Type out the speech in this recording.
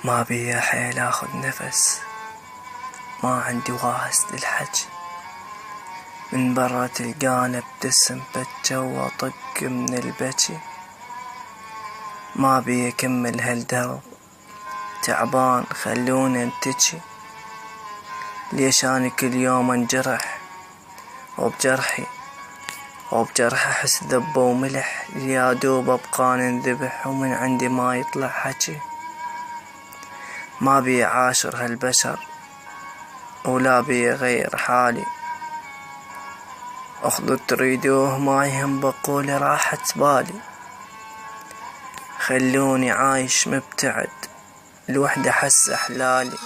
ما بيا حيل اخذ نفس، ما عندي واهس للحكي. من برا تلقاني ابتسم بجة واطق من البكي. ما بي اكمل هالدرب، تعبان خلوني انتجي. ليش اني كل يوم انجرح، وبجرح احس ذبة وملح. يا دوب ابقى انذبح ومن عندي ما يطلع حكي. ما بي عاشر هالبشر ولا بي غير حالي. اخذوا تريدوه ما يهم بقولي راحت بالي. خلوني عايش مبتعد الوحدة حس احلالي.